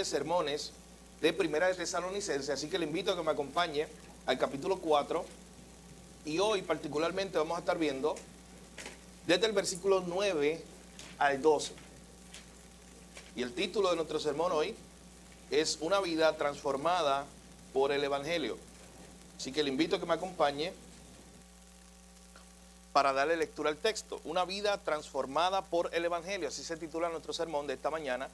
de sermones de Primera de Tesalonicenses, así que le invito a que me acompañe al capítulo 4 y hoy particularmente vamos a estar viendo desde el versículo 9 al 12. Y el título de nuestro sermón hoy es Una vida transformada por el Evangelio. Así que le invito a que me acompañe para darle lectura al texto. Una vida transformada por el Evangelio. Así se titula nuestro sermón de esta mañana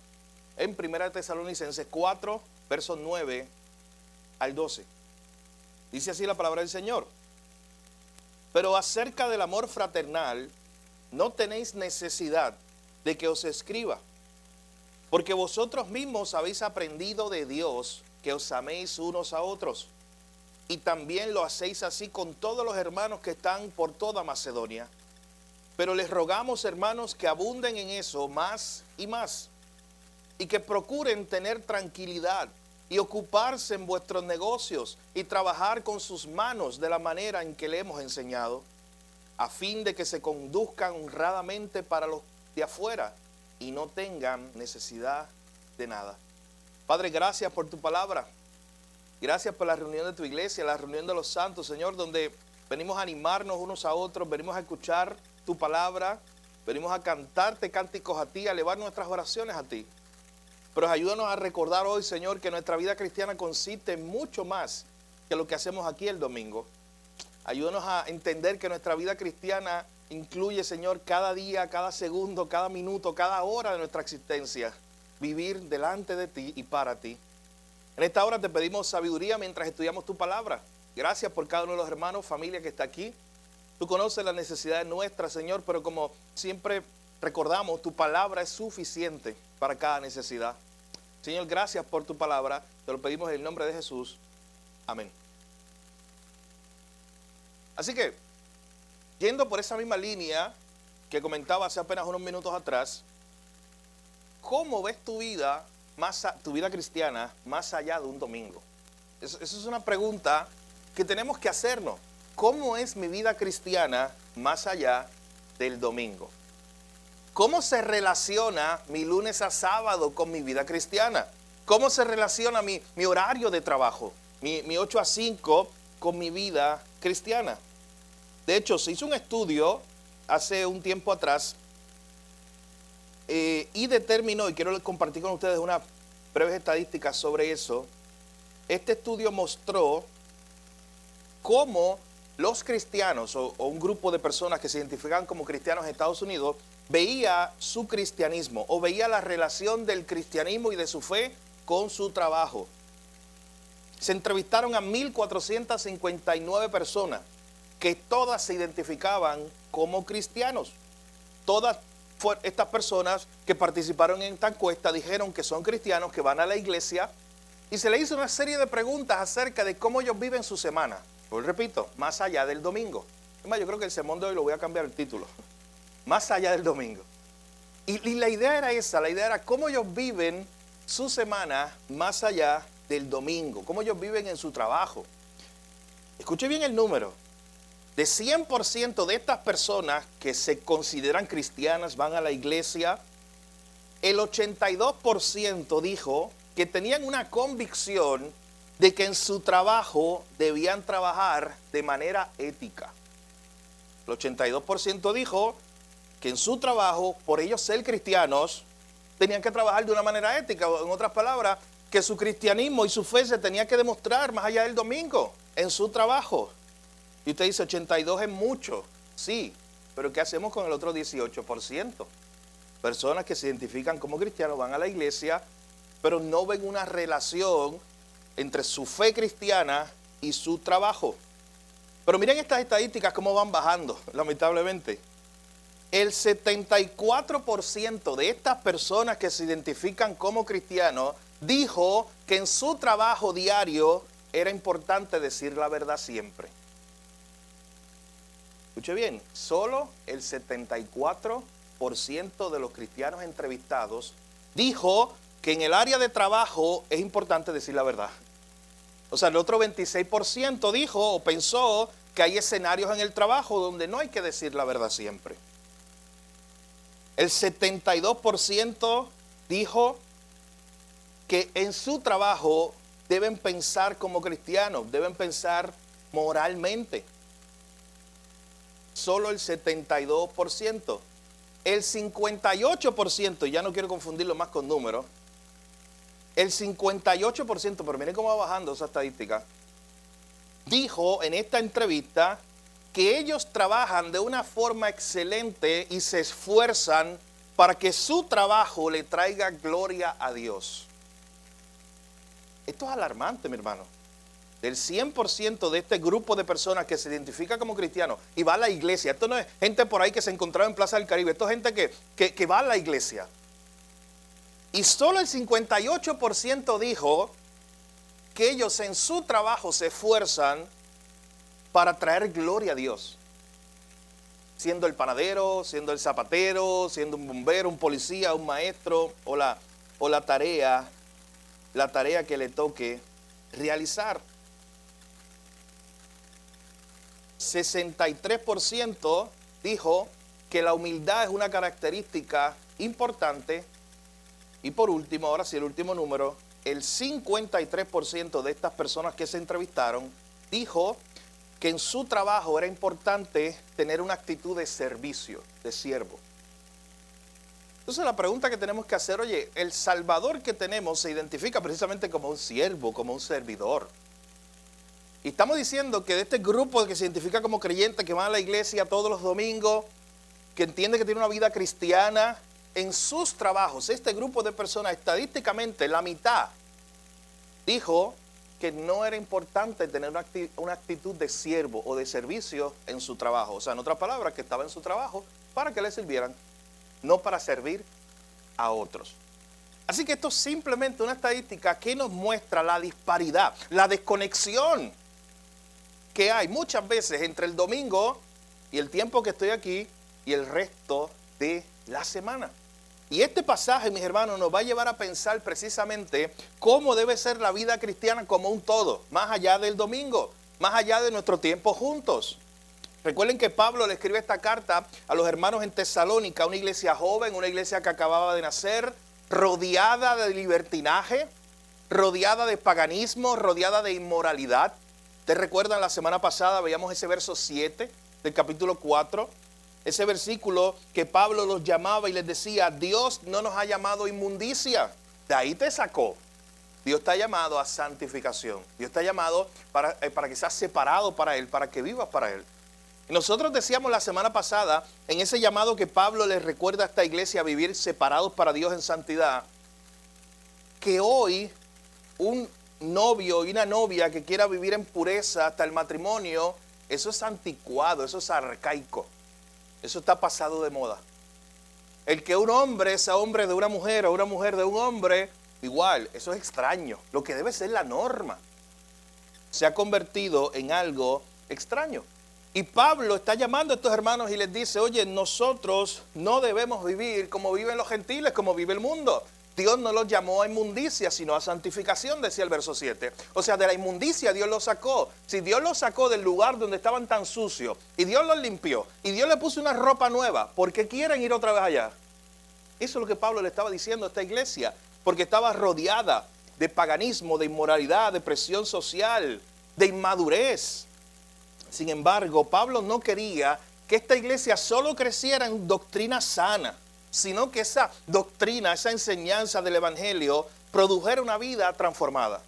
en Primera de Tesalonicenses 4, versos 9 al 12. Dice así la palabra del Señor. Pero acerca del amor fraternal, no tenéis necesidad de que os escriba, porque vosotros mismos habéis aprendido de Dios que os améis unos a otros. Y también lo hacéis así con todos los hermanos que están por toda Macedonia. Pero les rogamos, hermanos, que abunden en eso más y más, y que procuren tener tranquilidad y ocuparse en vuestros negocios y trabajar con sus manos de la manera en que le hemos enseñado, a fin de que se conduzcan honradamente para los de afuera y no tengan necesidad de nada. Padre, gracias por tu palabra. Gracias por la reunión de tu iglesia, la reunión de los santos, Señor, donde venimos a animarnos unos a otros, venimos a escuchar tu palabra, venimos a cantarte cánticos a ti, a elevar nuestras oraciones a ti. Pero ayúdanos a recordar hoy, Señor, que nuestra vida cristiana consiste en mucho más que lo que hacemos aquí el domingo. Ayúdanos a entender que nuestra vida cristiana incluye, Señor, cada día, cada segundo, cada minuto, cada hora de nuestra existencia, vivir delante de ti y para ti. En esta hora te pedimos sabiduría mientras estudiamos tu palabra. Gracias por cada uno de los hermanos, familia que está aquí. Tú conoces las necesidades nuestras, Señor, pero como siempre recordamos, tu palabra es suficiente para cada necesidad. Señor, gracias por tu palabra. Te lo pedimos en el nombre de Jesús. Amén. Así que, yendo por esa misma línea que comentaba hace apenas unos minutos atrás, ¿cómo ves tu vida cristiana más allá de un domingo? Eso es una pregunta que tenemos que hacernos. ¿Cómo es mi vida cristiana más allá del domingo? ¿Cómo se relaciona mi lunes a sábado con mi vida cristiana? ¿Cómo se relaciona mi horario de trabajo, mi 8 a 5 con mi vida cristiana? De hecho, se hizo un estudio hace un tiempo atrás y determinó, y quiero compartir con ustedes unas breves estadísticas sobre eso. Este estudio mostró cómo los cristianos o un grupo de personas que se identifican como cristianos en Estados Unidos veía su cristianismo o veía la relación del cristianismo y de su fe con su trabajo. Se entrevistaron a 1,459 personas que todas se identificaban como cristianos. Todas estas personas que participaron en esta encuesta dijeron que son cristianos, que van a la iglesia, y se le hizo una serie de preguntas acerca de cómo ellos viven su semana. Pues repito, más allá del domingo. Además, yo creo que el sermón de hoy lo voy a cambiar el título. Más allá del domingo. Y la idea era esa, la idea era cómo ellos viven su semana más allá del domingo, cómo ellos viven en su trabajo. Escuche bien el número. De 100% de estas personas que se consideran cristianas, van a la iglesia, el 82% dijo que tenían una convicción de que en su trabajo debían trabajar de manera ética. El 82% dijo que en su trabajo, por ellos ser cristianos, tenían que trabajar de una manera ética. En otras palabras, que su cristianismo y su fe se tenía que demostrar más allá del domingo, en su trabajo. Y usted dice, 82 es mucho. Sí, pero ¿qué hacemos con el otro 18%? Personas que se identifican como cristianos, van a la iglesia, pero no ven una relación entre su fe cristiana y su trabajo. Pero miren estas estadísticas cómo van bajando, lamentablemente. El 74% de estas personas que se identifican como cristianos dijo que en su trabajo diario era importante decir la verdad siempre. Escuche bien, solo el 74% de los cristianos entrevistados dijo que en el área de trabajo es importante decir la verdad. O sea, el otro 26% dijo o pensó que hay escenarios en el trabajo donde no hay que decir la verdad siempre. El 72% dijo que en su trabajo deben pensar como cristianos, deben pensar moralmente. Solo el 72%. El 58%, ya no quiero confundirlo más con números, el 58%, pero miren cómo va bajando esa estadística, dijo en esta entrevista que ellos trabajan de una forma excelente y se esfuerzan para que su trabajo le traiga gloria a Dios. Esto es alarmante, mi hermano. Del 100% de este grupo de personas que se identifica como cristianos y va a la iglesia, esto no es gente por ahí que se encontraba en Plaza del Caribe, esto es gente que va a la iglesia. Y solo el 58% dijo que ellos en su trabajo se esfuerzan para traer gloria a Dios. Siendo el panadero, siendo el zapatero, siendo un bombero, un policía, un maestro o la tarea que le toque realizar. 63% dijo que la humildad es una característica importante. Y por último, ahora sí el último número, el 53% de estas personas que se entrevistaron dijo que en su trabajo era importante tener una actitud de servicio, de siervo. Entonces la pregunta que tenemos que hacer, oye, el Salvador que tenemos se identifica precisamente como un siervo, como un servidor. Y estamos diciendo que de este grupo que se identifica como creyente, que va a la iglesia todos los domingos, que entiende que tiene una vida cristiana, en sus trabajos, este grupo de personas, estadísticamente la mitad, dijo que no era importante tener una actitud de siervo o de servicio en su trabajo. O sea, en otras palabras, que estaba en su trabajo para que le sirvieran, no para servir a otros. Así que esto es simplemente una estadística que nos muestra la disparidad, la desconexión que hay muchas veces entre el domingo y el tiempo que estoy aquí y el resto de la semana. Y este pasaje, mis hermanos, nos va a llevar a pensar precisamente cómo debe ser la vida cristiana como un todo, más allá del domingo, más allá de nuestro tiempo juntos. Recuerden que Pablo le escribe esta carta a los hermanos en Tesalónica, una iglesia joven, una iglesia que acababa de nacer, rodeada de libertinaje, rodeada de paganismo, rodeada de inmoralidad. ¿Te recuerdan? La semana pasada veíamos ese verso 7 del capítulo 4. Ese versículo que Pablo los llamaba y les decía, Dios no nos ha llamado a inmundicia. De ahí te sacó. Dios te ha llamado a santificación. Dios te ha llamado para que seas separado para Él, para que vivas para Él. Y nosotros decíamos la semana pasada, en ese llamado que Pablo les recuerda a esta iglesia a vivir separados para Dios en santidad, que hoy un novio y una novia que quiera vivir en pureza hasta el matrimonio, eso es anticuado, eso es arcaico. Eso está pasado de moda. El que un hombre sea hombre de una mujer o una mujer de un hombre, igual, eso es extraño. Lo que debe ser la norma se ha convertido en algo extraño. Y Pablo está llamando a estos hermanos y les dice, oye, nosotros no debemos vivir como viven los gentiles, como vive el mundo. Dios no los llamó a inmundicia, sino a santificación, decía el verso 7. O sea, de la inmundicia Dios los sacó. Si Dios los sacó del lugar donde estaban tan sucios, y Dios los limpió, y Dios le puso una ropa nueva, ¿por qué quieren ir otra vez allá? Eso es lo que Pablo le estaba diciendo a esta iglesia, porque estaba rodeada de paganismo, de inmoralidad, de presión social, de inmadurez. Sin embargo, Pablo no quería que esta iglesia solo creciera en doctrina sana, sino que esa doctrina, esa enseñanza del evangelio produjera una vida transformada.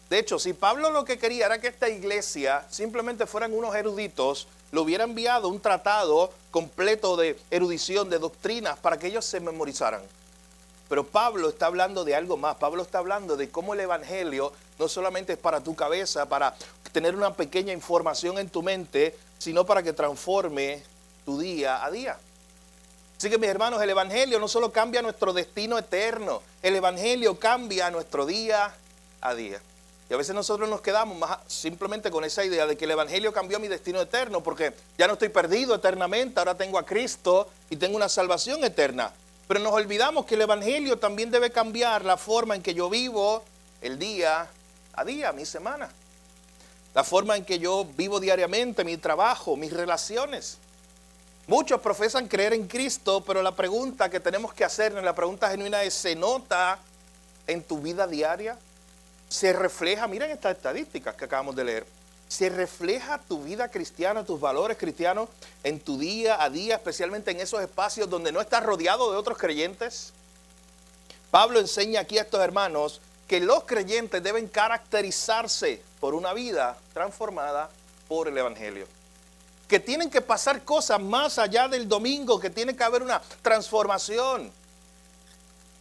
De hecho, si Pablo lo que quería era que esta iglesia simplemente fueran unos eruditos, le hubiera enviado un tratado completo de erudición, de doctrinas, para que ellos se memorizaran. Pero Pablo está hablando de algo más. Pablo está hablando de cómo el evangelio no solamente es para tu cabeza, para tener una pequeña información en tu mente, sino para que transforme tu día a día. Así que, mis hermanos, el evangelio no solo cambia nuestro destino eterno, el evangelio cambia nuestro día a día. Y a veces nosotros nos quedamos simplemente con esa idea de que el evangelio cambió mi destino eterno porque ya no estoy perdido eternamente, ahora tengo a Cristo y tengo una salvación eterna. Pero nos olvidamos que el evangelio también debe cambiar la forma en que yo vivo el día a día, mi semana. La forma en que yo vivo diariamente, mi trabajo, mis relaciones. Muchos profesan creer en Cristo, pero la pregunta que tenemos que hacernos, la pregunta genuina es, ¿se nota en tu vida diaria? ¿Se refleja, miren estas estadísticas que acabamos de leer, se refleja tu vida cristiana, tus valores cristianos en tu día a día, especialmente en esos espacios donde no estás rodeado de otros creyentes? Pablo enseña aquí a estos hermanos que los creyentes deben caracterizarse por una vida transformada por el Evangelio. Que tienen que pasar cosas más allá del domingo, que tiene que haber una transformación.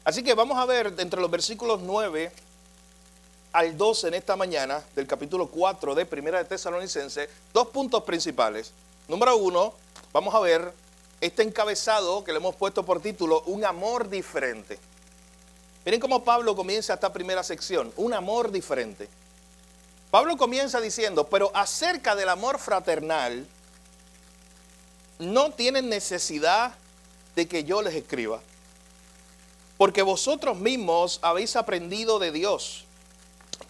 Así que vamos a ver entre los versículos 9 al 12 en esta mañana, del capítulo 4 de Primera de Tesalonicenses, dos puntos principales. Número 1, vamos a ver este encabezado que le hemos puesto por título, un amor diferente. Miren cómo Pablo comienza esta primera sección, un amor diferente. Pablo comienza diciendo, pero acerca del amor fraternal, no tienen necesidad de que yo les escriba, porque vosotros mismos habéis aprendido de Dios,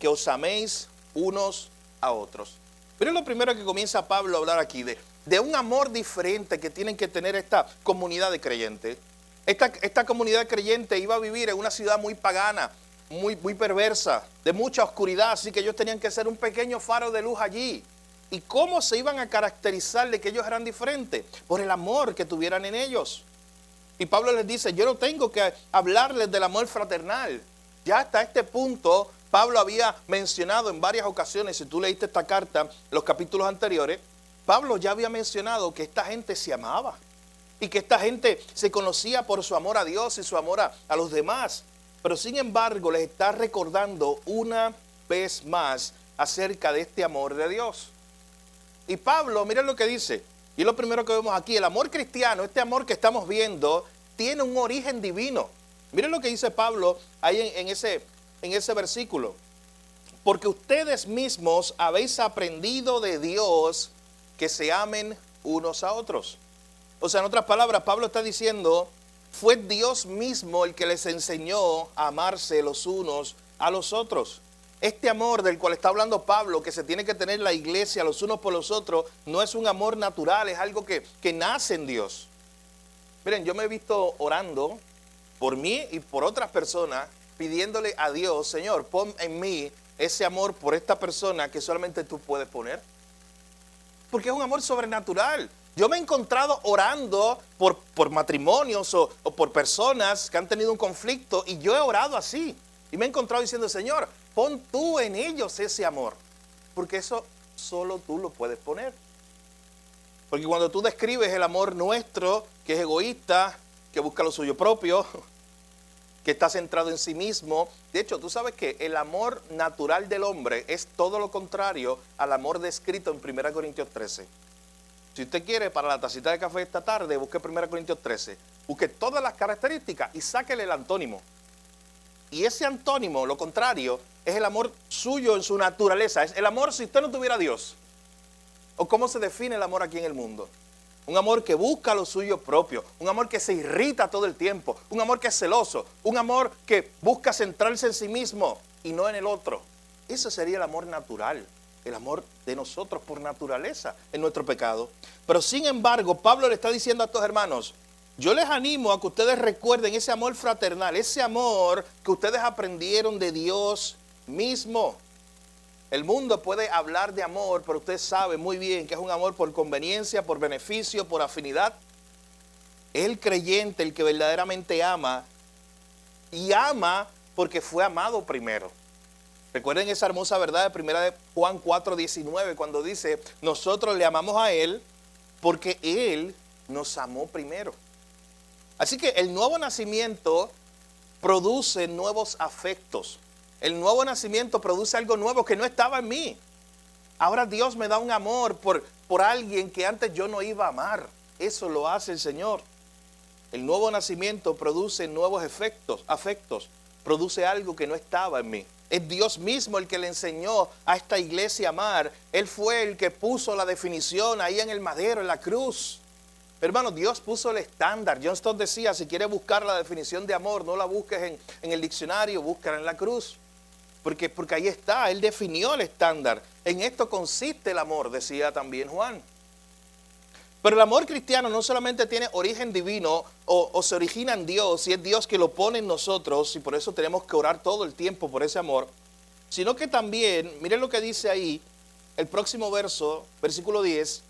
que os améis unos a otros. Miren lo primero que comienza Pablo a hablar aquí, de un amor diferente que tienen que tener esta comunidad de creyentes. Esta comunidad creyente iba a vivir en una ciudad muy pagana, muy perversa, de mucha oscuridad, así que ellos tenían que ser un pequeño faro de luz allí. ¿Y cómo se iban a caracterizar de que ellos eran diferentes? Por el amor que tuvieran en ellos. Y Pablo les dice, yo no tengo que hablarles del amor fraternal. Ya hasta este punto, Pablo había mencionado en varias ocasiones, si tú leíste esta carta, los capítulos anteriores, Pablo ya había mencionado que esta gente se amaba. Y que esta gente se conocía por su amor a Dios y su amor a los demás. Pero sin embargo les está recordando una vez más acerca de este amor de Dios. Y Pablo, miren lo que dice. Y es lo primero que vemos aquí. El amor cristiano, este amor que estamos viendo, tiene un origen divino. Miren lo que dice Pablo ahí en ese versículo. Porque ustedes mismos habéis aprendido de Dios que se amen unos a otros. O sea, en otras palabras, Pablo está diciendo, fue Dios mismo el que les enseñó a amarse los unos a los otros. Este amor del cual está hablando Pablo, que se tiene que tener la iglesia los unos por los otros, no es un amor natural, es algo que nace en Dios. Miren, yo me he visto orando por mí y por otras personas, pidiéndole a Dios, Señor, pon en mí ese amor por esta persona que solamente tú puedes poner. Porque es un amor sobrenatural. Yo me he encontrado orando por matrimonios o por personas que han tenido un conflicto y yo he orado así. Y me he encontrado diciendo, Señor, pon tú en ellos ese amor. Porque eso solo tú lo puedes poner. Porque cuando tú describes el amor nuestro, que es egoísta, que busca lo suyo propio, que está centrado en sí mismo. De hecho, tú sabes que el amor natural del hombre es todo lo contrario al amor descrito en 1 Corintios 13. Si usted quiere, para la tacita de café esta tarde, busque 1 Corintios 13. Busque todas las características y sáquele el antónimo. Y ese antónimo, lo contrario, es el amor suyo en su naturaleza. Es el amor si usted no tuviera a Dios. ¿O cómo se define el amor aquí en el mundo? Un amor que busca lo suyo propio. Un amor que se irrita todo el tiempo. Un amor que es celoso. Un amor que busca centrarse en sí mismo y no en el otro. Ese sería el amor natural. El amor de nosotros por naturaleza en nuestro pecado. Pero sin embargo, Pablo le está diciendo a estos hermanos, yo les animo a que ustedes recuerden ese amor fraternal, ese amor que ustedes aprendieron de Dios mismo. El mundo puede hablar de amor, pero usted sabe muy bien que es un amor por conveniencia, por beneficio, por afinidad. El creyente, el que verdaderamente ama, y ama porque fue amado primero. Recuerden esa hermosa verdad de 1 Juan 4:19, cuando dice, nosotros le amamos a Él porque Él nos amó primero. Así que el nuevo nacimiento produce nuevos afectos. El nuevo nacimiento produce algo nuevo que no estaba en mí. Ahora Dios me da un amor por alguien que antes yo no iba a amar. Eso lo hace el Señor. El nuevo nacimiento produce nuevos afectos. Produce algo que no estaba en mí. Es Dios mismo el que le enseñó a esta iglesia a amar. Él fue el que puso la definición ahí en el madero, en la cruz. Hermano, Dios puso el estándar. John Stott decía, si quieres buscar la definición de amor, no la busques en el diccionario, búscala en la cruz. Porque ahí está, Él definió el estándar. En esto consiste el amor, decía también Juan. Pero el amor cristiano no solamente tiene origen divino o se origina en Dios y es Dios que lo pone en nosotros y por eso tenemos que orar todo el tiempo por ese amor, sino que también, miren lo que dice ahí, el próximo verso, versículo 10,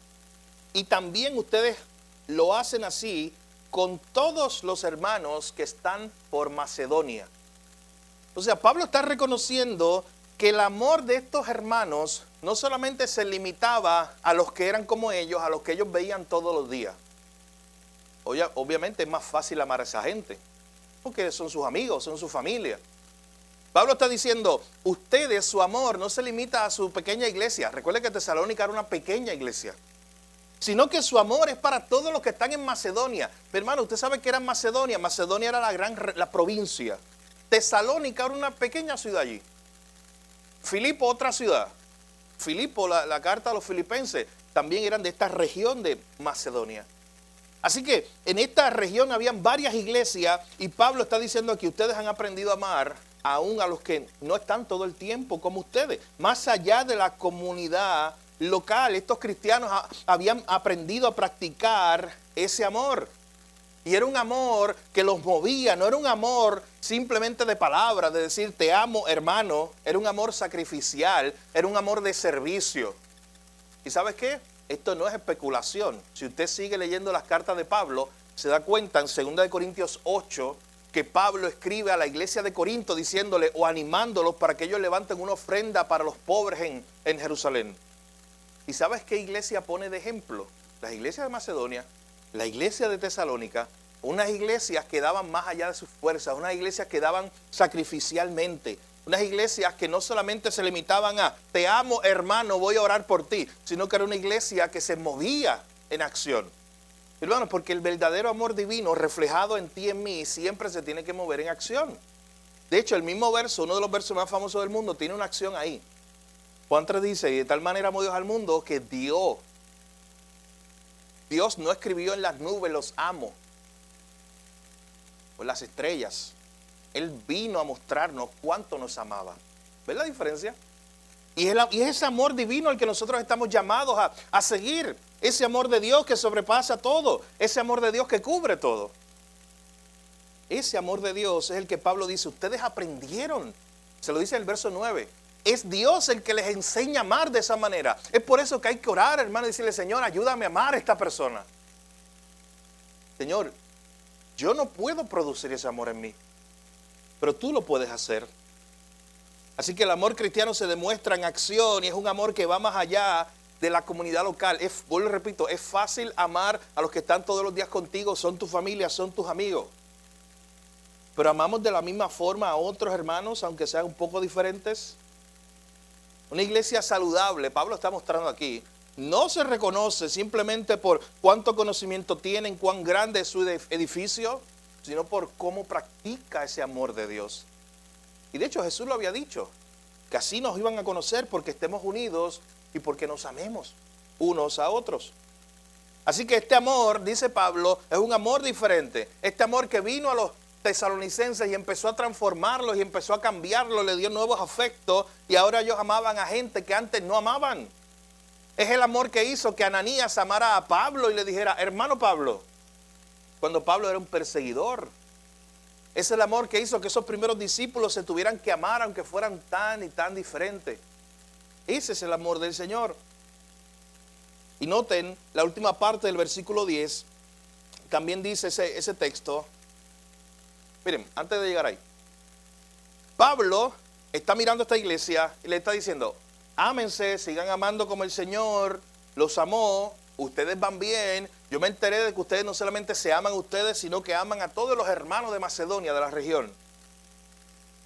y también ustedes lo hacen así con todos los hermanos que están por Macedonia. O sea, Pablo está reconociendo que el amor de estos hermanos no solamente se limitaba a los que eran como ellos, a los que ellos veían todos los días. Oye, obviamente es más fácil amar a esa gente, porque son sus amigos, son su familia. Pablo está diciendo, ustedes, su amor no se limita a su pequeña iglesia. Recuerden que Tesalónica era una pequeña iglesia. Sino que su amor es para todos los que están en Macedonia. Pero hermano, usted sabe que era Macedonia. Macedonia era la provincia. Tesalónica era una pequeña ciudad allí. Filipo, otra ciudad. Filipo, la carta a los filipenses, también eran de esta región de Macedonia. Así que en esta región habían varias iglesias y Pablo está diciendo que ustedes han aprendido a amar aún a los que no están todo el tiempo como ustedes. Más allá de la comunidad local, estos cristianos habían aprendido a practicar ese amor. Y era un amor que los movía, no era un amor simplemente de palabras, de decir te amo hermano, era un amor sacrificial, era un amor de servicio. ¿Y sabes qué? Esto no es especulación. Si usted sigue leyendo las cartas de Pablo, se da cuenta en 2 Corintios 8 que Pablo escribe a la iglesia de Corinto diciéndole o animándolos para que ellos levanten una ofrenda para los pobres en Jerusalén. ¿Y sabes qué iglesia pone de ejemplo? Las iglesias de Macedonia, la iglesia de Tesalónica, unas iglesias que daban más allá de sus fuerzas, unas iglesias que daban sacrificialmente, unas iglesias que no solamente se limitaban a te amo hermano, voy a orar por ti, sino que era una iglesia que se movía en acción. Hermanos, porque el verdadero amor divino reflejado en ti y en mí siempre se tiene que mover en acción. De hecho, el mismo verso, uno de los versos más famosos del mundo, tiene una acción ahí. Juan 3 dice, y de tal manera amó Dios al mundo que dio. Dios no escribió en las nubes, los amo, o en las estrellas. Él vino a mostrarnos cuánto nos amaba. ¿Ves la diferencia? Y es ese amor divino el que nosotros estamos llamados a seguir. Ese amor de Dios que sobrepasa todo. Ese amor de Dios que cubre todo. Ese amor de Dios es el que Pablo dice, ustedes aprendieron. Se lo dice en el verso 9. Es Dios el que les enseña a amar de esa manera. Es por eso que hay que orar, hermano, y decirle, Señor, ayúdame a amar a esta persona. Señor, yo no puedo producir ese amor en mí, pero tú lo puedes hacer. Así que el amor cristiano se demuestra en acción y es un amor que va más allá de la comunidad local. Vuelvo y repito, es fácil amar a los que están todos los días contigo, son tu familia, son tus amigos. Pero amamos de la misma forma a otros hermanos, aunque sean un poco diferentes. Una iglesia saludable, Pablo está mostrando aquí, no se reconoce simplemente por cuánto conocimiento tienen, cuán grande es su edificio, sino por cómo practica ese amor de Dios. Y de hecho Jesús lo había dicho, que así nos iban a conocer porque estemos unidos y porque nos amemos unos a otros. Así que este amor, dice Pablo, es un amor diferente. Este amor que vino a los tesalonicenses y empezó a transformarlos y empezó a cambiarlos, le dio nuevos afectos y ahora ellos amaban a gente que antes no amaban. Es el amor que hizo que Ananías amara a Pablo y le dijera, hermano Pablo, cuando Pablo era un perseguidor. Es el amor que hizo que esos primeros discípulos se tuvieran que amar aunque fueran tan y tan diferentes. Ese es el amor del Señor. Y noten la última parte del versículo 10, también dice ese texto. Miren, antes de llegar ahí, Pablo está mirando a esta iglesia y le está diciendo, ámense, sigan amando como el Señor los amó, ustedes van bien. Yo me enteré de que ustedes no solamente se aman a ustedes, sino que aman a todos los hermanos de Macedonia, de la región.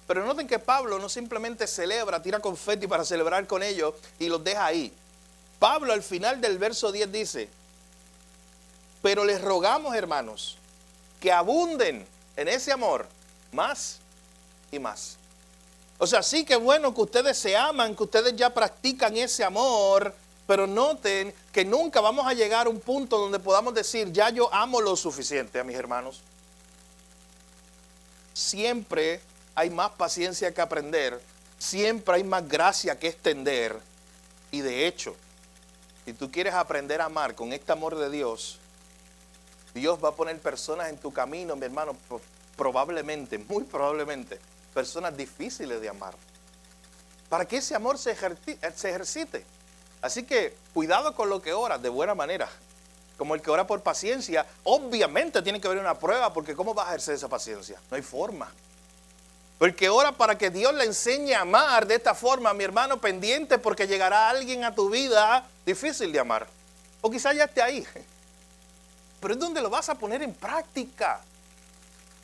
Pero noten que Pablo no simplemente celebra, tira confeti para celebrar con ellos y los deja ahí. Pablo al final del verso 10 dice, pero les rogamos, hermanos, que abunden en ese amor más y más. O sea, sí que bueno que ustedes se aman, que ustedes ya practican ese amor, pero noten que nunca vamos a llegar a un punto donde podamos decir, ya yo amo lo suficiente a mis hermanos. Siempre hay más paciencia que aprender, siempre hay más gracia que extender. Y de hecho, Si tú quieres aprender a amar con este amor de Dios, Dios va a poner personas en tu camino, mi hermano, probablemente, muy probablemente, personas difíciles de amar, para que ese amor se ejercite. Así que cuidado con lo que oras de buena manera. Como el que ora por paciencia, obviamente tiene que haber una prueba, porque ¿cómo vas a ejercer esa paciencia? No hay forma. Pero el que ora para que Dios le enseñe a amar de esta forma, mi hermano, pendiente, porque llegará alguien a tu vida difícil de amar. O quizás ya esté ahí. Pero es donde lo vas a poner en práctica.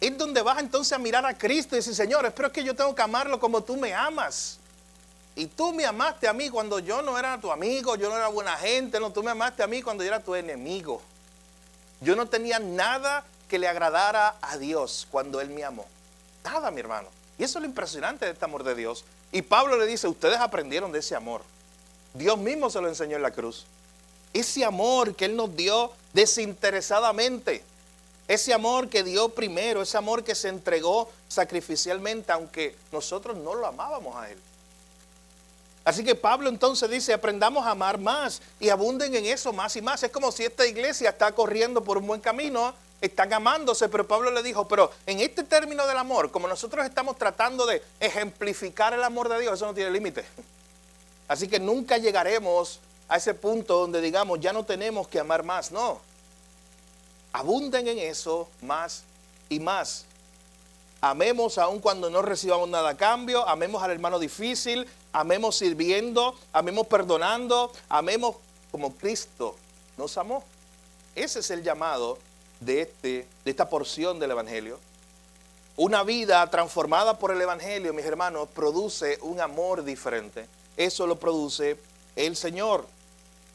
Es donde vas entonces a mirar a Cristo y decir, Señor, pero es que yo tengo que amarlo como tú me amas. Y tú me amaste a mí cuando yo no era tu amigo, yo no era buena gente, no, tú me amaste a mí cuando yo era tu enemigo. Yo no tenía nada que le agradara a Dios cuando Él me amó. Nada, mi hermano. Y eso es lo impresionante de este amor de Dios. Y Pablo le dice, ustedes aprendieron de ese amor. Dios mismo se lo enseñó en la cruz. Ese amor que Él nos dio desinteresadamente. Ese amor que dio primero, ese amor que se entregó sacrificialmente, aunque nosotros no lo amábamos a Él. Así que Pablo entonces dice, aprendamos a amar más y abunden en eso más y más. Es como si esta iglesia está corriendo por un buen camino, están amándose, pero Pablo le dijo, pero en este término del amor, como nosotros estamos tratando de ejemplificar el amor de Dios, eso no tiene límite. Así que nunca llegaremos a ese punto donde digamos, ya no tenemos que amar más, no. Abunden en eso más y más. Amemos aun cuando no recibamos nada a cambio, amemos al hermano difícil, amemos sirviendo, amemos perdonando, amemos como Cristo nos amó. Ese es el llamado de esta porción del Evangelio. Una vida transformada por el Evangelio, mis hermanos, produce un amor diferente. Eso lo produce el Señor.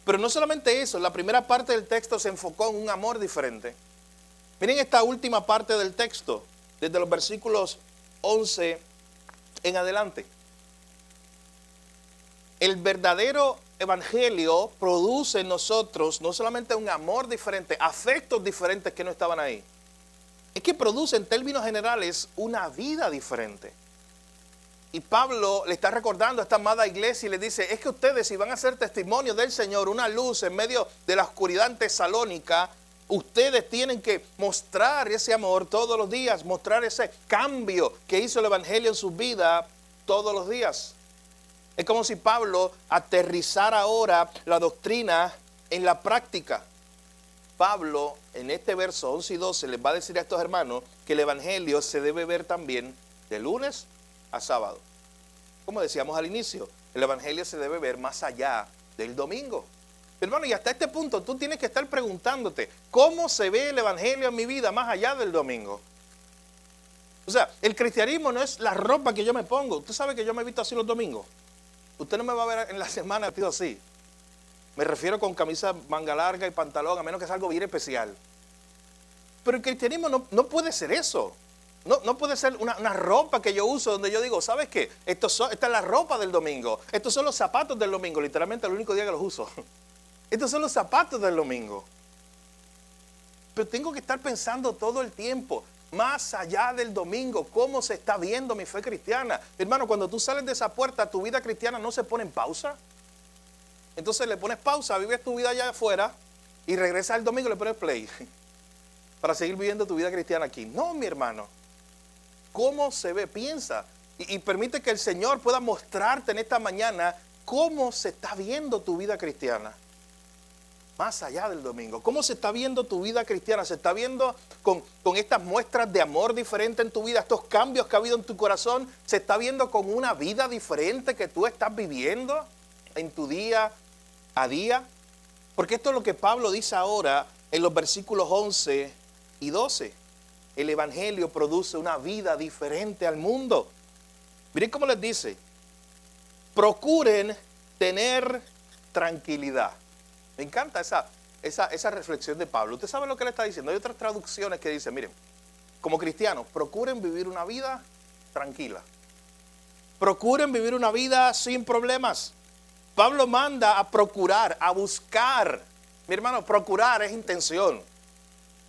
Pero no solamente eso, la primera parte del texto se enfocó en un amor diferente. Miren esta última parte del texto, desde los versículos 11 en adelante. El verdadero evangelio produce en nosotros no solamente un amor diferente, afectos diferentes que no estaban ahí. Es que produce en términos generales una vida diferente. Y Pablo le está recordando a esta amada iglesia y le dice, es que ustedes si van a ser testimonio del Señor, una luz en medio de la oscuridad en Tesalónica, ustedes tienen que mostrar ese amor todos los días, mostrar ese cambio que hizo el evangelio en su vida todos los días. Es como si Pablo aterrizara ahora la doctrina en la práctica. Pablo en este verso 11 y 12 les va a decir a estos hermanos que el evangelio se debe ver también de lunes a sábado. Como decíamos al inicio, el evangelio se debe ver más allá del domingo. Hermano, y hasta este punto tú tienes que estar preguntándote, ¿cómo se ve el evangelio en mi vida más allá del domingo? O sea, el cristianismo no es la ropa que yo me pongo. Usted sabe que yo me he visto así los domingos. Usted no me va a ver en la semana vestido así. Me refiero con camisa manga larga y pantalón, a menos que sea algo bien especial. Pero el cristianismo no puede ser eso. No puede ser una ropa que yo uso donde yo digo, ¿sabes qué? Esta es la ropa del domingo. Estos son los zapatos del domingo. Literalmente el único día que los uso. Estos son los zapatos del domingo. Pero tengo que estar pensando todo el tiempo, más allá del domingo, cómo se está viendo mi fe cristiana. Hermano, cuando tú sales de esa puerta, tu vida cristiana no se pone en pausa. Entonces le pones pausa, vives tu vida allá afuera y regresas el domingo y le pones play para seguir viviendo tu vida cristiana aquí. No, mi hermano. ¿Cómo se ve? Piensa y permite que el Señor pueda mostrarte en esta mañana cómo se está viendo tu vida cristiana. Más allá del domingo. ¿Cómo se está viendo tu vida cristiana? ¿Se está viendo con estas muestras de amor diferente en tu vida? Estos cambios que ha habido en tu corazón. ¿Se está viendo con una vida diferente que tú estás viviendo en tu día a día? Porque esto es lo que Pablo dice ahora en los versículos 11 y 12. El evangelio produce una vida diferente al mundo. Miren cómo les dice. Procuren tener tranquilidad. Me encanta esa reflexión de Pablo. ¿Usted sabe lo que le está diciendo? Hay otras traducciones que dicen, miren, como cristianos, procuren vivir una vida tranquila. Procuren vivir una vida sin problemas. Pablo manda a procurar, a buscar. Mi hermano, procurar es intención.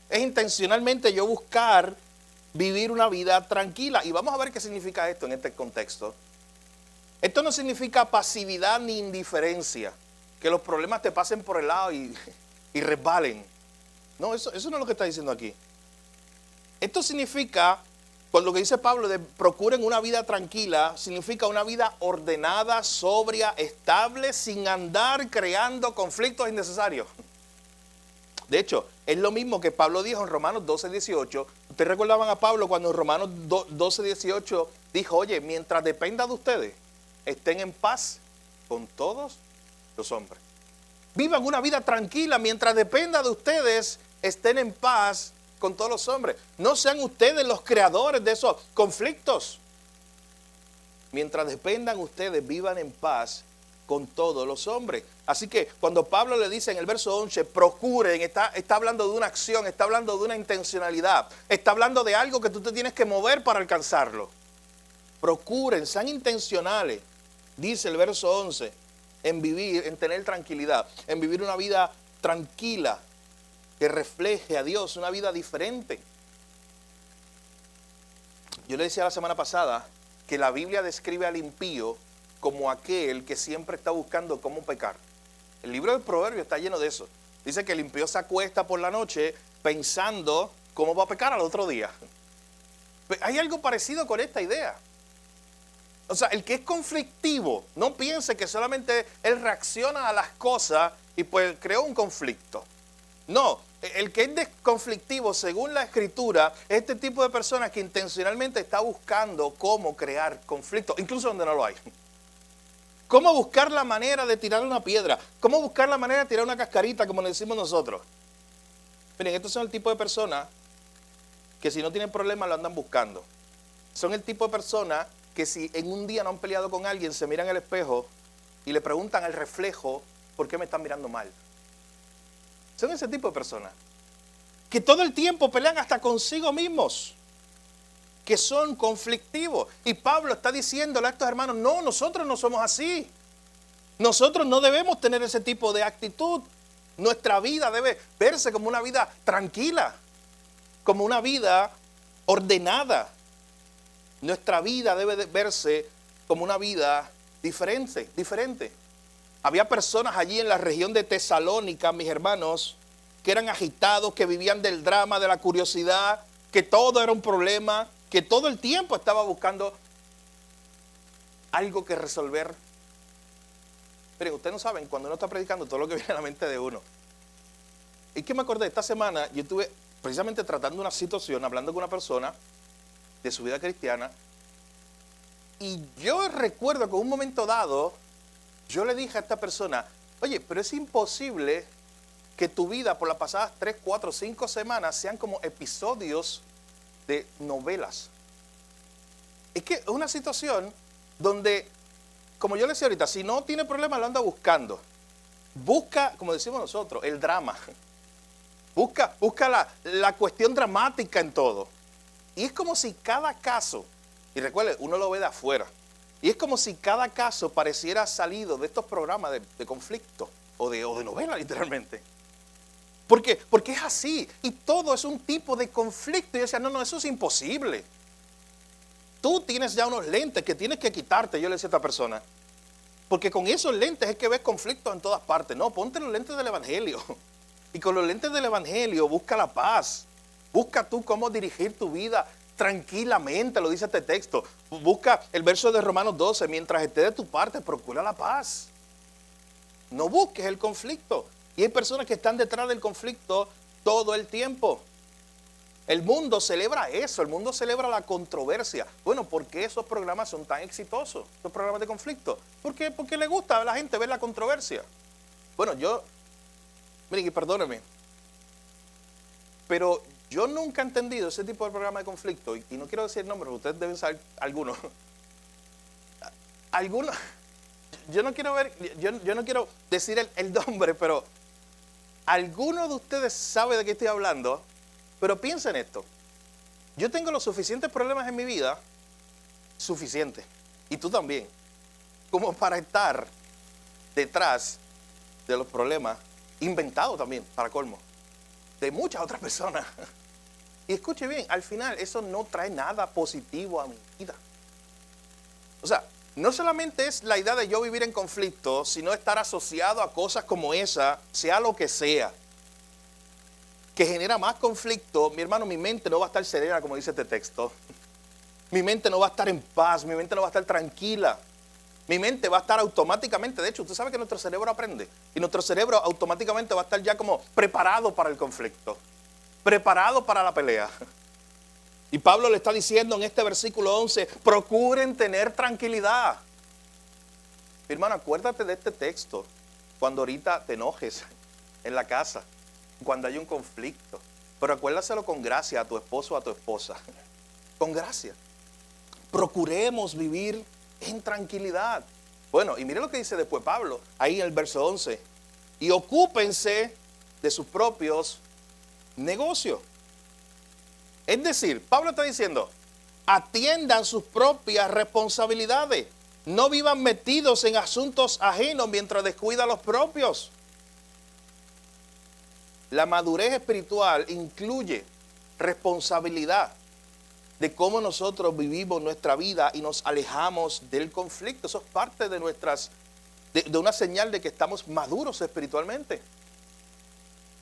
Es intencionalmente yo buscar vivir una vida tranquila. Y vamos a ver qué significa esto en este contexto. Esto no significa pasividad ni indiferencia. que los problemas te pasen por el lado y resbalen. No, eso no es lo que está diciendo aquí. Esto significa, cuando lo que dice Pablo de procuren una vida tranquila, significa una vida ordenada, sobria, estable, sin andar creando conflictos innecesarios. De hecho, es lo mismo que Pablo dijo en Romanos 12:18. Ustedes recordaban a Pablo cuando en Romanos 12:18 dijo, oye, mientras dependa de ustedes, estén en paz con todos los hombres. Vivan una vida tranquila mientras dependa de ustedes, estén en paz con todos los hombres. No sean ustedes los creadores de esos conflictos. Mientras dependan ustedes, vivan en paz con todos los hombres. Así que cuando Pablo le dice en el verso 11, procuren, está hablando de una acción, está hablando de una intencionalidad, está hablando de algo que tú te tienes que mover para alcanzarlo. Procuren, sean intencionales, dice el verso 11, en vivir, en tener tranquilidad, en vivir una vida tranquila, que refleje a Dios, una vida diferente. Yo le decía la semana pasada que la Biblia describe al impío como aquel que siempre está buscando cómo pecar. El libro del Proverbio está lleno de eso. Dice que el impío se acuesta por la noche pensando cómo va a pecar al otro día. Hay algo parecido con esta idea. O sea, el que es conflictivo, no piense que solamente él reacciona a las cosas y pues creó un conflicto. No, el que es conflictivo, según la Escritura, es este tipo de persona que intencionalmente está buscando cómo crear conflicto, incluso donde no lo hay. Cómo buscar la manera de tirar una piedra, cómo buscar la manera de tirar una cascarita, como le decimos nosotros. Miren, estos son el tipo de personas que si no tienen problemas lo andan buscando. Son el tipo de personas que si en un día no han peleado con alguien, se miran al espejo y le preguntan al reflejo, ¿por qué me están mirando mal? Son ese tipo de personas que todo el tiempo pelean hasta consigo mismos, que son conflictivos. Y Pablo está diciéndole a estos hermanos, no, nosotros no somos así. Nosotros no debemos tener ese tipo de actitud. Nuestra vida debe verse como una vida tranquila, como una vida ordenada. Nuestra vida debe verse como una vida diferente. Había personas allí en la región de Tesalónica, mis hermanos, que eran agitados, que vivían del drama, de la curiosidad, que todo era un problema, que todo el tiempo estaba buscando algo que resolver. Miren, ustedes no saben, cuando uno está predicando, todo lo que viene a la mente de uno. ¿Y qué me acordé? Esta semana yo estuve precisamente tratando una situación, hablando con una persona de su vida cristiana, y yo recuerdo que en un momento dado, yo le dije a esta persona, oye, pero es imposible que tu vida por las pasadas 3, 4, 5 semanas sean como episodios de novelas. Es que es una situación donde, como yo le decía ahorita, si no tiene problema lo anda buscando. Busca, como decimos nosotros, el drama. Busca la cuestión dramática en todo. Y es como si cada caso, y recuerde, uno lo ve de afuera, y es como si cada caso pareciera salido de estos programas de conflicto o de novela, literalmente. Porque es así, y todo es un tipo de conflicto. Y yo decía, no, eso es imposible. Tú tienes ya unos lentes que tienes que quitarte, yo le decía a esta persona. Porque con esos lentes es que ves conflictos en todas partes. No, ponte los lentes del Evangelio. Y con los lentes del Evangelio busca la paz. Busca tú cómo dirigir tu vida tranquilamente, lo dice este texto. Busca el verso de Romanos 12, mientras esté de tu parte, procura la paz. No busques el conflicto. Y hay personas que están detrás del conflicto todo el tiempo. El mundo celebra eso, el mundo celebra la controversia. Bueno, ¿por qué esos programas son tan exitosos? Esos programas de conflicto. Porque le gusta a la gente ver la controversia. Bueno, miren, y perdónenme, pero yo nunca he entendido ese tipo de programa de conflicto, y no quiero decir nombres, ustedes deben saber algunos. Algunos, yo no quiero decir el nombre, pero alguno de ustedes sabe de qué estoy hablando. Pero piensen esto, yo tengo los suficientes problemas en mi vida, suficientes, y tú también, como para estar detrás de los problemas, inventados también, para colmo, de muchas otras personas. Y escuche bien, al final eso no trae nada positivo a mi vida. O sea, no solamente es la idea de yo vivir en conflicto, sino estar asociado a cosas como esa, sea lo que sea, que genera más conflicto. Mi hermano, mi mente no va a estar serena, como dice este texto. Mi mente no va a estar en paz, mi mente no va a estar tranquila. Mi mente va a estar automáticamente, de hecho, usted sabe que nuestro cerebro aprende, y nuestro cerebro automáticamente va a estar ya como preparado para el conflicto, preparado para la pelea. Y Pablo le está diciendo en este versículo 11, procuren tener tranquilidad. Mi hermano, acuérdate de este texto cuando ahorita te enojes en la casa, cuando hay un conflicto. Pero acuérdaselo con gracia a tu esposo o a tu esposa. Con gracia. Procuremos vivir en tranquilidad. Bueno, y mire lo que dice después Pablo, ahí en el verso 11. Y ocúpense de sus propios negocios. Es decir, Pablo está diciendo, atiendan sus propias responsabilidades. No vivan metidos en asuntos ajenos mientras descuidan los propios. La madurez espiritual incluye responsabilidad de cómo nosotros vivimos nuestra vida y nos alejamos del conflicto. Eso es parte de de una señal de que estamos maduros espiritualmente.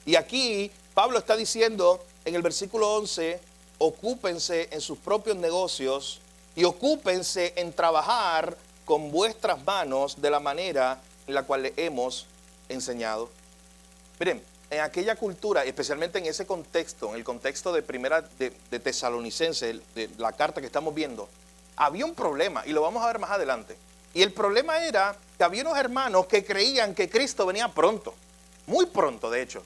Y aquí Pablo está diciendo en el versículo 11, ocúpense en sus propios negocios y ocúpense en trabajar con vuestras manos de la manera en la cual le hemos enseñado. Miren, en aquella cultura, especialmente en ese contexto, en el contexto de primera de Tesalonicenses, de la carta que estamos viendo, había un problema y lo vamos a ver más adelante. Y el problema era que había unos hermanos que creían que Cristo venía pronto, muy pronto de hecho.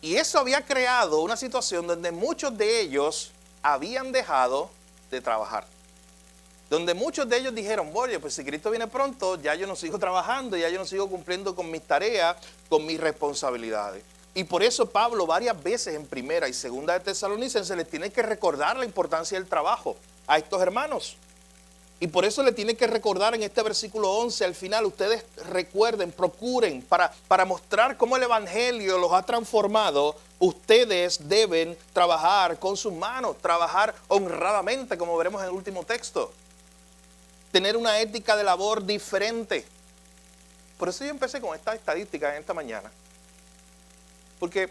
Y eso había creado una situación donde muchos de ellos habían dejado de trabajar. Donde muchos de ellos dijeron, oye, pues si Cristo viene pronto, ya yo no sigo trabajando, ya yo no sigo cumpliendo con mis tareas, con mis responsabilidades. Y por eso Pablo varias veces en primera y segunda de Tesalonicenses les tiene que recordar la importancia del trabajo a estos hermanos. Y por eso le tiene que recordar en este versículo 11, al final, ustedes recuerden, procuren, para mostrar cómo el Evangelio los ha transformado, ustedes deben trabajar con sus manos, trabajar honradamente, como veremos en el último texto. Tener una ética de labor diferente. Por eso yo empecé con esta estadística en esta mañana. Porque,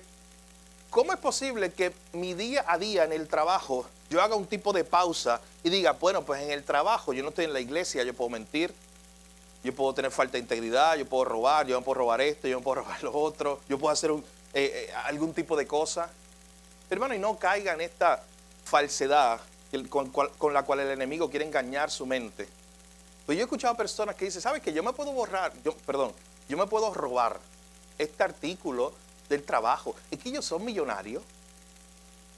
¿cómo es posible que mi día a día en el trabajo yo haga un tipo de pausa y diga, bueno, pues en el trabajo, yo no estoy en la iglesia, yo puedo mentir, yo puedo tener falta de integridad, yo puedo robar, yo no puedo robar esto, yo no puedo robar lo otro, yo puedo hacer algún tipo de cosa? Hermano, y no caiga en esta falsedad con la cual el enemigo quiere engañar su mente. Pues yo he escuchado personas que dicen, ¿sabes qué? Yo me puedo yo me puedo robar este artículo del trabajo. Es que ellos son millonarios.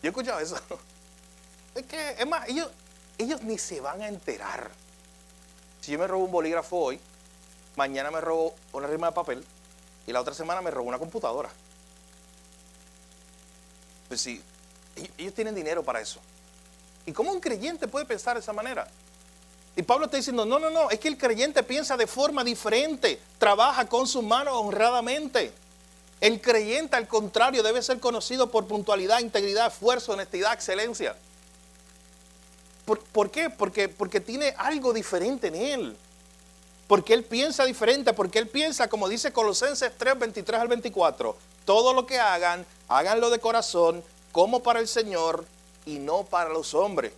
Yo he escuchado eso. Es más, ellos ni se van a enterar. Si yo me robo un bolígrafo hoy, mañana me robo una rima de papel y la otra semana me robo una computadora. Pues sí, ellos tienen dinero para eso. ¿Y cómo un creyente puede pensar de esa manera? Y Pablo está diciendo, no, es que el creyente piensa de forma diferente, trabaja con sus manos honradamente. El creyente, al contrario, debe ser conocido por puntualidad, integridad, esfuerzo, honestidad, excelencia. ¿Por qué? Porque tiene algo diferente en él. Porque él piensa diferente, porque él piensa, como dice Colosenses 3, 23 al 24, todo lo que hagan, háganlo de corazón, como para el Señor y no para los hombres.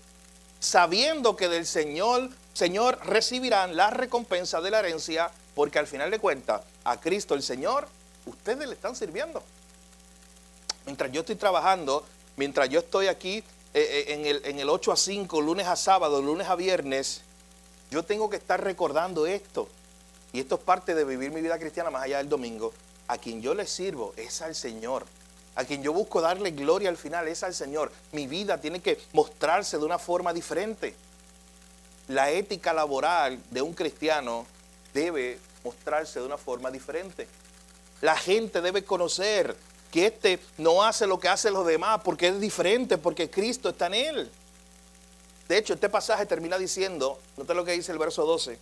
Sabiendo que del Señor recibirán la recompensa de la herencia, porque al final de cuentas, a Cristo el Señor, ustedes le están sirviendo. Mientras yo estoy trabajando, mientras yo estoy aquí en el 8 a 5, lunes a sábado, lunes a viernes, yo tengo que estar recordando esto. Y esto es parte de vivir mi vida cristiana más allá del domingo. A quien yo le sirvo es al Señor. A quien yo busco darle gloria al final es al Señor. Mi vida tiene que mostrarse de una forma diferente. La ética laboral de un cristiano debe mostrarse de una forma diferente. La gente debe conocer que este no hace lo que hacen los demás porque es diferente, porque Cristo está en él. De hecho, este pasaje termina diciendo, nota lo que dice el verso 12,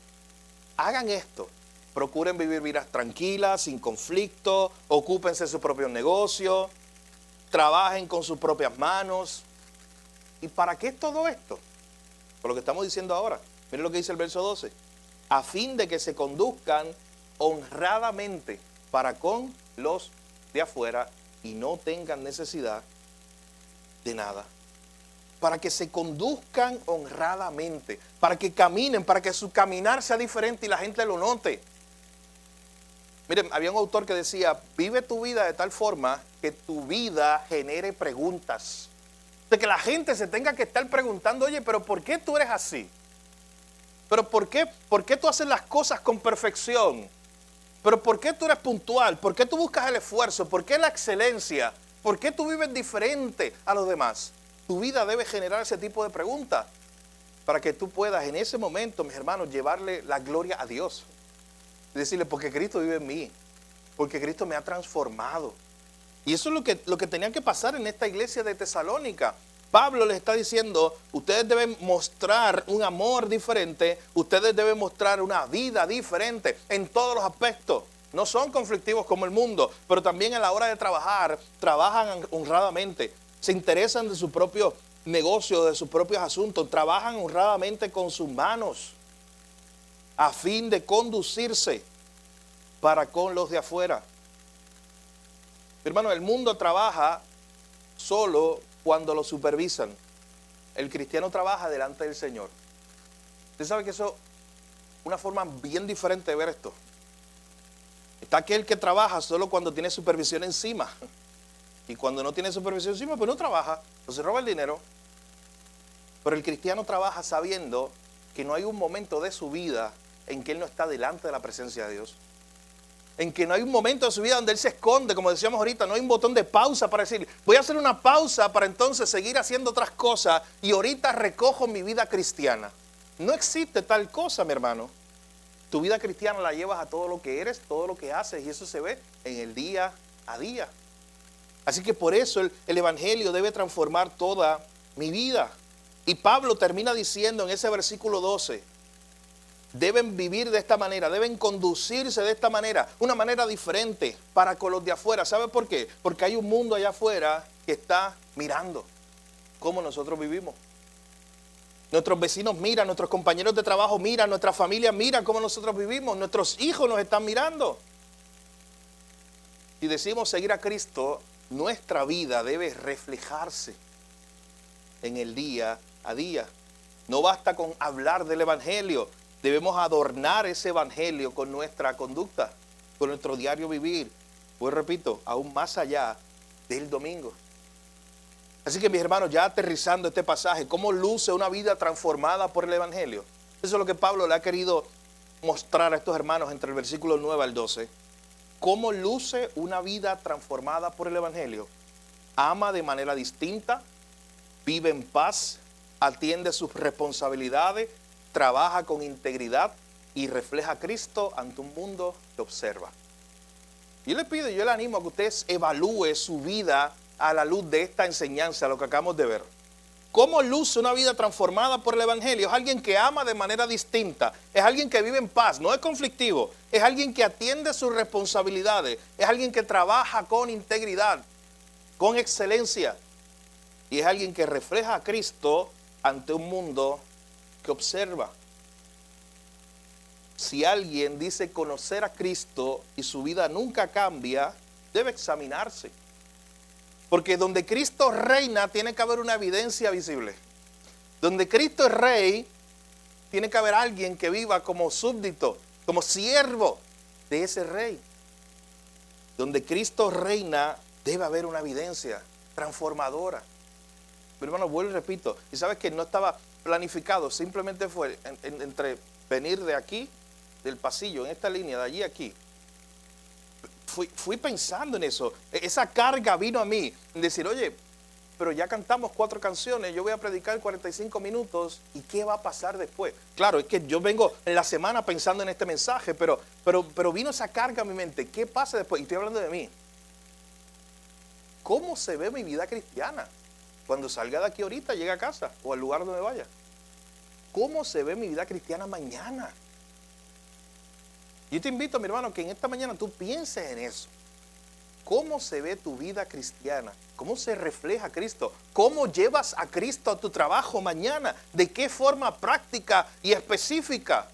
hagan esto, procuren vivir vidas tranquilas, sin conflicto, ocúpense de sus propios negocios, trabajen con sus propias manos. ¿Y para qué es todo esto? Por lo que estamos diciendo ahora. Miren lo que dice el verso 12. a fin de que se conduzcan honradamente para con los de afuera y no tengan necesidad de nada. Para que se conduzcan honradamente, para que caminen, para que su caminar sea diferente y la gente lo note. Miren, había un autor que decía, vive tu vida de tal forma que tu vida genere preguntas. De que la gente se tenga que estar preguntando, oye, pero ¿por qué tú eres así? ¿Pero por qué tú haces las cosas con perfección? ¿Pero por qué tú eres puntual? ¿Por qué tú buscas el esfuerzo? ¿Por qué la excelencia? ¿Por qué tú vives diferente a los demás? Tu vida debe generar ese tipo de preguntas para que tú puedas en ese momento, mis hermanos, llevarle la gloria a Dios. Y decirle, porque Cristo vive en mí, porque Cristo me ha transformado. Y eso es lo que tenía que pasar en esta iglesia de Tesalónica. Pablo les está diciendo, ustedes deben mostrar un amor diferente, ustedes deben mostrar una vida diferente en todos los aspectos. No son conflictivos como el mundo, pero también a la hora de trabajar, trabajan honradamente, se interesan de su propio negocio, de sus propios asuntos, trabajan honradamente con sus manos a fin de conducirse para con los de afuera. Hermano, el mundo trabaja solo cuando lo supervisan. El cristiano trabaja delante del Señor. Usted sabe que eso es una forma bien diferente de ver esto. Está aquel que trabaja solo cuando tiene supervisión encima. Y cuando no tiene supervisión encima, pues no trabaja, no se roba el dinero. Pero el cristiano trabaja sabiendo que no hay un momento de su vida en que él no está delante de la presencia de Dios. En que no hay un momento de su vida donde él se esconde, como decíamos ahorita, no hay un botón de pausa para decir, voy a hacer una pausa para entonces seguir haciendo otras cosas y ahorita recojo mi vida cristiana. No existe tal cosa, mi hermano. Tu vida cristiana la llevas a todo lo que eres, todo lo que haces, y eso se ve en el día a día. Así que por eso el Evangelio debe transformar toda mi vida. Y Pablo termina diciendo en ese versículo 12, deben vivir de esta manera, deben conducirse de esta manera, una manera diferente para con los de afuera. ¿Sabe por qué? Porque hay un mundo allá afuera que está mirando cómo nosotros vivimos. Nuestros vecinos miran, nuestros compañeros de trabajo miran, nuestra familia mira cómo nosotros vivimos, nuestros hijos nos están mirando. Si decimos seguir a Cristo, nuestra vida debe reflejarse en el día a día. No basta con hablar del Evangelio, debemos adornar ese Evangelio con nuestra conducta, con nuestro diario vivir. Pues repito, aún más allá del domingo. Así que mis hermanos, ya aterrizando este pasaje, ¿cómo luce una vida transformada por el Evangelio? Eso es lo que Pablo le ha querido mostrar a estos hermanos entre el versículo 9 al 12. ¿Cómo luce una vida transformada por el Evangelio? Ama de manera distinta, vive en paz, atiende sus responsabilidades, trabaja con integridad y refleja a Cristo ante un mundo que observa. Yo le pido, yo le animo a que usted evalúe su vida a la luz de esta enseñanza, lo que acabamos de ver. ¿Cómo luce una vida transformada por el Evangelio? Es alguien que ama de manera distinta, es alguien que vive en paz, no es conflictivo, es alguien que atiende sus responsabilidades, es alguien que trabaja con integridad, con excelencia, y es alguien que refleja a Cristo ante un mundo que observa. Si alguien dice conocer a Cristo y su vida nunca cambia, debe examinarse. Porque donde Cristo reina tiene que haber una evidencia visible. Donde Cristo es rey, tiene que haber alguien que viva como súbdito, como siervo de ese rey. Donde Cristo reina, debe haber una evidencia transformadora. Pero hermano, vuelvo y repito, y sabes que no estaba planificado, simplemente fue entre venir de aquí, del pasillo, en esta línea, de allí a aquí. Fui pensando en eso, esa carga vino a mí, en decir, oye, pero ya cantamos 4 canciones, yo voy a predicar 45 minutos, ¿y qué va a pasar después? Claro, es que yo vengo en la semana pensando en este mensaje, pero vino esa carga a mi mente, ¿qué pasa después? Y estoy hablando de mí. ¿Cómo se ve mi vida cristiana? Cuando salga de aquí ahorita, llegue a casa o al lugar donde vaya. ¿Cómo se ve mi vida cristiana mañana? Yo te invito, mi hermano, que en esta mañana tú pienses en eso. ¿Cómo se ve tu vida cristiana? ¿Cómo se refleja Cristo? ¿Cómo llevas a Cristo a tu trabajo mañana? ¿De qué forma práctica y específica?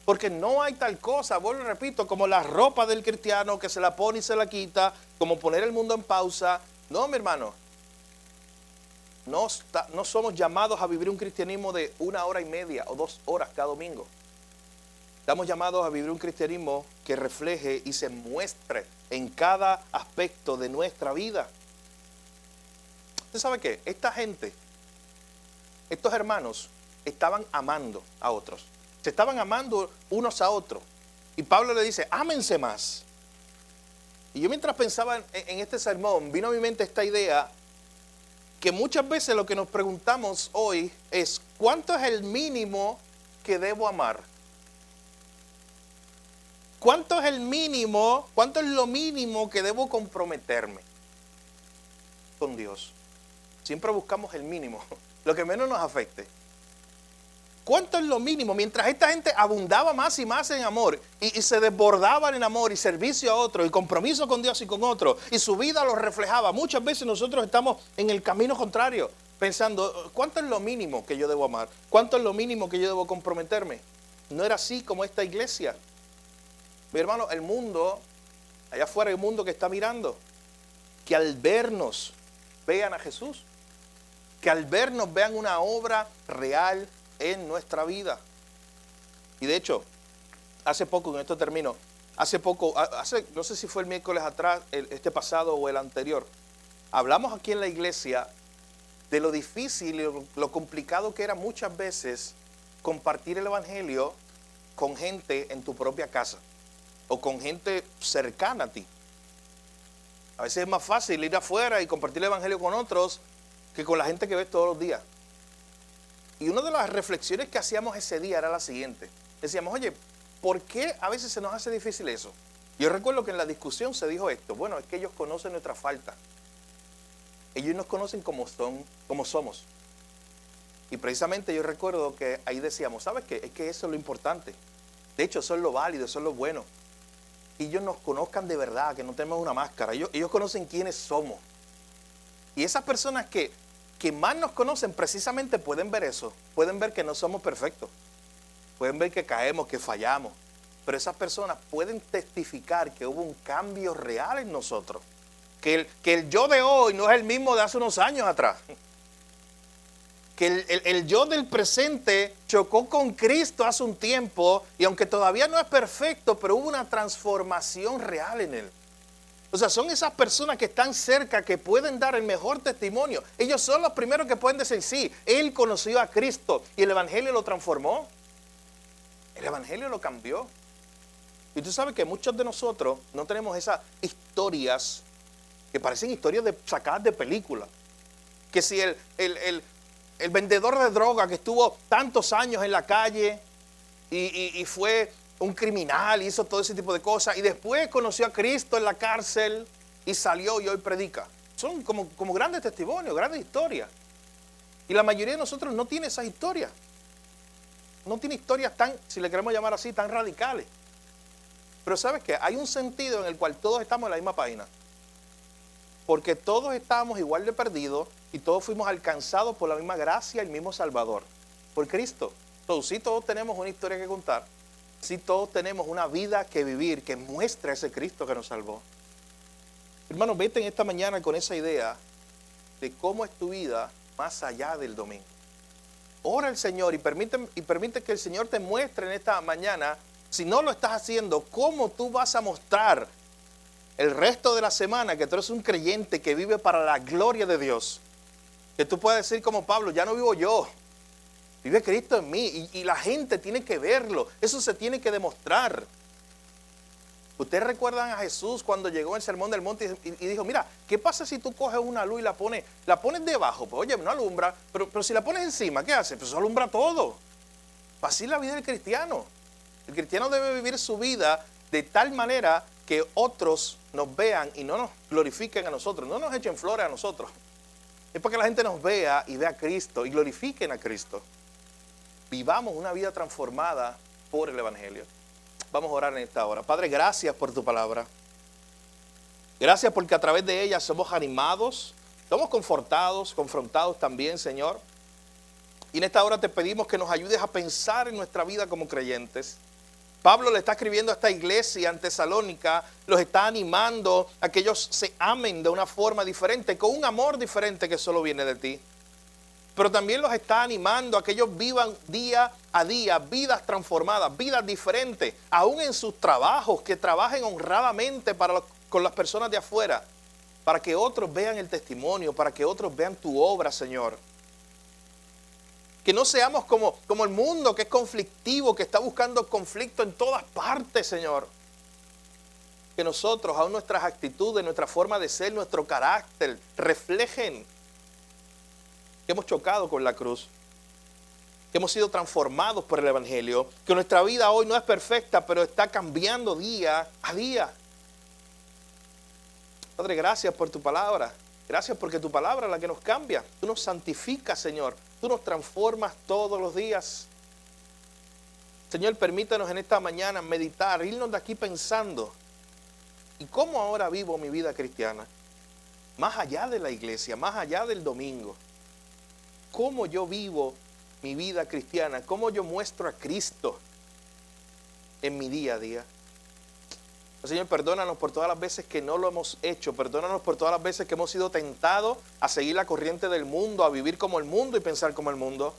Porque no hay tal cosa, vuelvo y repito, como la ropa del cristiano que se la pone y se la quita, como poner el mundo en pausa. No, mi hermano, no somos llamados a vivir un cristianismo de 1 hora y media o 2 horas cada domingo. Estamos llamados a vivir un cristianismo que refleje y se muestre en cada aspecto de nuestra vida. ¿Usted sabe qué? Esta gente, estos hermanos, estaban amando a otros. Se estaban amando unos a otros. Y Pablo le dice, ámense más. Y yo mientras pensaba en este sermón, vino a mi mente esta idea que muchas veces lo que nos preguntamos hoy es, ¿cuánto es el mínimo que debo amar? ¿Cuánto es el mínimo, cuánto es lo mínimo que debo comprometerme con Dios? Siempre buscamos el mínimo, lo que menos nos afecte. ¿Cuánto es lo mínimo? Mientras esta gente abundaba más y más en amor y se desbordaban en amor y servicio a otro y compromiso con Dios y con otro y su vida lo reflejaba, muchas veces nosotros estamos en el camino contrario pensando, ¿cuánto es lo mínimo que yo debo amar? ¿Cuánto es lo mínimo que yo debo comprometerme? No era así como esta iglesia. Mi hermano, el mundo, allá afuera hay un mundo que está mirando, que al vernos vean a Jesús, que al vernos vean una obra real en nuestra vida. Y de hecho, hace poco, con esto termino, no sé si fue el miércoles atrás, este pasado o el anterior, hablamos aquí en la iglesia de lo difícil y lo complicado que era muchas veces compartir el evangelio con gente en tu propia casa o con gente cercana a ti. A veces es más fácil ir afuera y compartir el evangelio con otros que con la gente que ves todos los días. Y una de las reflexiones que hacíamos ese día era la siguiente. Decíamos, oye, ¿por qué a veces se nos hace difícil eso? Yo recuerdo que en la discusión se dijo esto. Bueno, es que ellos conocen nuestra falta. Ellos nos conocen como somos. Y precisamente yo recuerdo que ahí decíamos, ¿sabes qué? Es que eso es lo importante. De hecho, eso es lo válido, eso es lo bueno. Que ellos nos conozcan de verdad, que no tenemos una máscara. Ellos conocen quiénes somos. Y esas personas que más nos conocen precisamente pueden ver eso. Pueden ver que no somos perfectos. Pueden ver que caemos, que fallamos. Pero esas personas pueden testificar que hubo un cambio real en nosotros. Que el yo de hoy no es el mismo de hace unos años atrás. Que el yo del presente chocó con Cristo hace un tiempo y aunque todavía no es perfecto, pero hubo una transformación real en él. O sea, son esas personas que están cerca, que pueden dar el mejor testimonio. Ellos son los primeros que pueden decir, sí, él conoció a Cristo y el evangelio lo transformó. El evangelio lo cambió. Y tú sabes que muchos de nosotros no tenemos esas historias que parecen historias sacadas de películas. Que si el vendedor de droga que estuvo tantos años en la calle y fue un criminal, hizo todo ese tipo de cosas y después conoció a Cristo en la cárcel y salió y hoy predica. Son como grandes testimonios, grandes historias. Y la mayoría de nosotros no tiene esas historias. No tiene historias tan, si le queremos llamar así, tan radicales. Pero ¿sabes qué? Hay un sentido en el cual todos estamos en la misma página. Porque todos estábamos igual de perdidos y todos fuimos alcanzados por la misma gracia, el mismo Salvador, por Cristo. Entonces, sí, todos tenemos una historia que contar. Sí, todos tenemos una vida que vivir que muestra ese Cristo que nos salvó. Hermanos, vete en esta mañana con esa idea de cómo es tu vida más allá del domingo. Ora al Señor y permite que el Señor te muestre en esta mañana, si no lo estás haciendo, cómo tú vas a mostrar el resto de la semana que tú eres un creyente que vive para la gloria de Dios. Que tú puedas decir como Pablo, ya no vivo yo, vive Cristo en mí y la gente tiene que verlo, eso se tiene que demostrar. Ustedes recuerdan a Jesús cuando llegó el Sermón del Monte y dijo, mira, ¿qué pasa si tú coges una luz y la pones debajo? Pues oye, no alumbra, pero si la pones encima, ¿qué hace? Pues eso alumbra todo. Así es la vida del cristiano. El cristiano debe vivir su vida de tal manera que otros nos vean y no nos glorifiquen a nosotros, no nos echen flores a nosotros. Es para que la gente nos vea y vea a Cristo y glorifiquen a Cristo. Vivamos una vida transformada por el Evangelio. Vamos a orar en esta hora. Padre, gracias por tu palabra. Gracias porque a través de ella somos animados, somos confortados, confrontados también, Señor. Y en esta hora te pedimos que nos ayudes a pensar en nuestra vida como creyentes. Pablo le está escribiendo a esta iglesia en Tesalónica, los está animando a que ellos se amen de una forma diferente, con un amor diferente que solo viene de ti. Pero también los está animando a que ellos vivan día a día, vidas transformadas, vidas diferentes, aún en sus trabajos, que trabajen honradamente con las personas de afuera, para que otros vean el testimonio, para que otros vean tu obra, Señor. Que no seamos como el mundo, que es conflictivo, que está buscando conflicto en todas partes, Señor. Que nosotros, aún nuestras actitudes, nuestra forma de ser, nuestro carácter, reflejen que hemos chocado con la cruz, que hemos sido transformados por el Evangelio, que nuestra vida hoy no es perfecta, pero está cambiando día a día. Padre, gracias por tu palabra. Gracias porque tu palabra es la que nos cambia. Tú nos santificas, Señor. Tú nos transformas todos los días. Señor, permítanos en esta mañana meditar, irnos de aquí pensando, ¿y cómo ahora vivo mi vida cristiana? Más allá de la iglesia, más allá del domingo. ¿Cómo yo vivo mi vida cristiana? ¿Cómo yo muestro a Cristo en mi día a día? Señor, perdónanos por todas las veces que no lo hemos hecho. Perdónanos por todas las veces que hemos sido tentados a seguir la corriente del mundo, a vivir como el mundo y pensar como el mundo.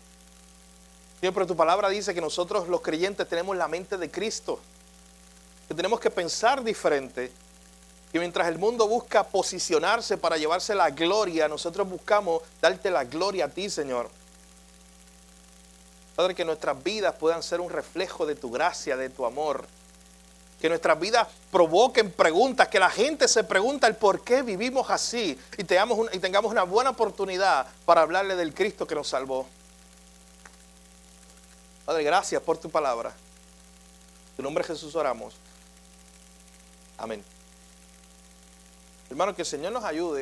Señor, pero tu palabra dice que nosotros los creyentes tenemos la mente de Cristo, que tenemos que pensar diferente. Y mientras el mundo busca posicionarse para llevarse la gloria, nosotros buscamos darte la gloria a ti, Señor. Padre, que nuestras vidas puedan ser un reflejo de tu gracia, de tu amor. Que nuestras vidas provoquen preguntas, que la gente se pregunta el por qué vivimos así y tengamos una buena oportunidad para hablarle del Cristo que nos salvó. Padre, gracias por tu palabra. En tu nombre de Jesús oramos. Amén. Hermano, que el Señor nos ayude